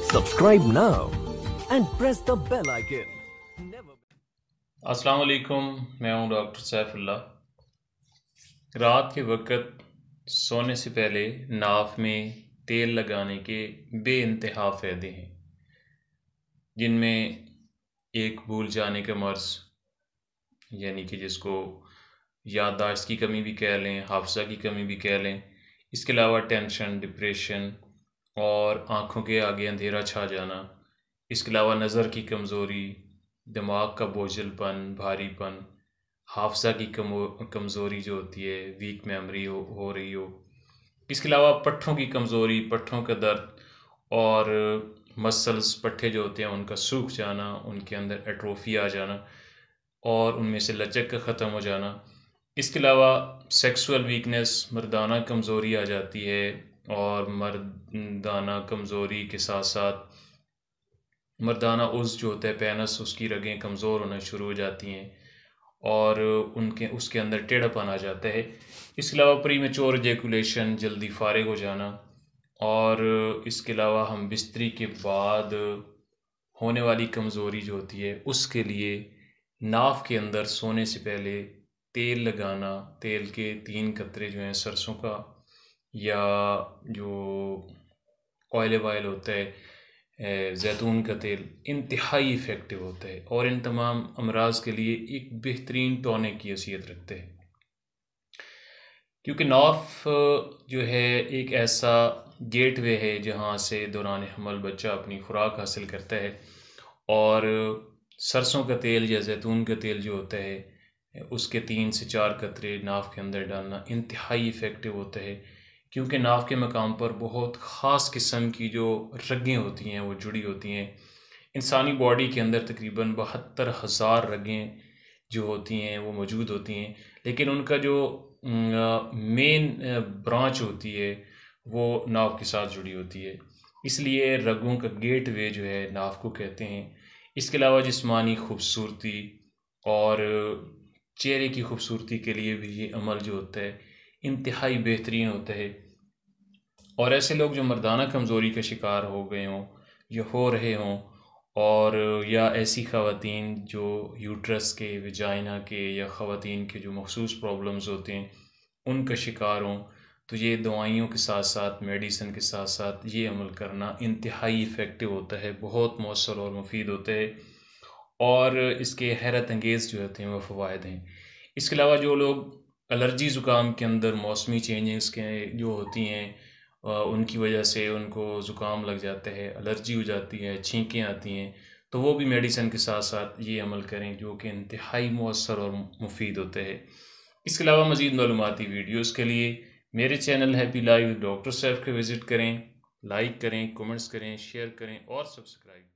Subscribe now and press the bell icon. अस्सलाम वालेकुम, मैं हूं डॉक्टर सैफुल्ला। रात के वक्त सोने से पहले नाफ में तेल लगाने के बेइंतहा फ़ायदे हैं, जिनमें एक भूल जाने का मर्ज़, यानी कि जिसको याददाश्त की कमी भी कह लें, हाफ़ज़ा की कमी भी कह लें। इसके अलावा टेंशन, डिप्रेशन और आँखों के आगे अंधेरा छा जाना। इसके अलावा नज़र की कमज़ोरी, दिमाग का बोझिलपन, भारीपन, हाफ़ज़ा की कमज़ोरी जो होती है, वीक मेमोरी हो रही हो। इसके अलावा पट्ठों की कमज़ोरी, पट्ठों का दर्द और मसल्स, पट्ठे जो होते हैं उनका सूख जाना, उनके अंदर एट्रोफी आ जाना और उनमें से लचक का ख़त्म हो जाना। इसके अलावा सेक्सुअल वीकनेस, मर्दाना कमज़ोरी आ जाती है और मर्दाना कमज़ोरी के साथ साथ मर्दाना उज़्व जो होता है, पेनिस, उसकी रगें कमज़ोर होना शुरू हो जाती हैं और उसके अंदर टेढ़ापन आ जाता है। इसके अलावा प्रीमेच्योर इजैकुलेशन, जल्दी फ़ारिग हो जाना और इसके अलावा हम बिस्तरी के बाद होने वाली कमज़ोरी जो होती है, उसके लिए नाक के अंदर सोने से पहले तेल लगाना। तेल के 3 कतरे जो हैं सरसों का या जो ऑयल होता है, ज़ैतून का तेल, इंतहाई इफ़ेक्टिव होता है और इन तमाम अमराज़ के लिए एक बेहतरीन टॉनिक की हैसियत रखते हैं। क्योंकि नौफ़ जो है एक ऐसा गेटवे है जहाँ से दौरान हमल बच्चा अपनी खुराक हासिल करता है और सरसों का तेल या ज़ैतून का तेल जो होता है उसके 3 से 4 कतरे नाक के अंदर डालना इंतहाई इफ़ेक्टिव होता है। क्योंकि नाक के मकाम पर बहुत ख़ास किस्म की जो रगें होती हैं वो जुड़ी होती हैं। इंसानी बॉडी के अंदर तकरीबन 72,000 रगें जो होती हैं वो मौजूद होती हैं, लेकिन उनका जो मेन ब्रांच होती है वो नाक के साथ जुड़ी होती है। इसलिए रगों का गेटवे जो है नाक को कहते हैं। इसके अलावा जिस्मानी खूबसूरती और चेहरे की खूबसूरती के लिए भी ये अमल जो होता है इंतहाई बेहतरीन होता है। और ऐसे लोग जो मर्दाना कमज़ोरी का शिकार हो गए हों या हो रहे हों और या ऐसी ख़वातीन जो यूट्रस के, वजाइना के या ख़वातीन के जो मख़सूस प्रॉब्लम्स होते हैं उनका शिकार हों, तो ये दवाइयों के साथ साथ, मेडिसिन के साथ साथ ये अमल करना इंतहाई इफ़ेक्टिव होता है, बहुत मौसर और मुफीद होता है और इसके हैरत अंगेज़ जो होते हैं वो फ़वाइद हैं। इसके अलावा जो लोग एलर्जी ज़ुकाम के अंदर मौसमी चेंजेस के जो होती हैं उनकी वजह से उनको ज़ुकाम लग जाता है, एलर्जी हो जाती है, छींकें आती हैं, तो वो भी मेडिसिन के साथ साथ ये अमल करें जो कि इंतहाई मौसर और मुफीद होते हैं। इसके अलावा मज़ीद मालूमाती वीडियोज़ के लिए मेरे channel happy life doctor Saif के विज़िट करें, लाइक करें, कमेंट्स करें, शेयर करें और सब्सक्राइब करें।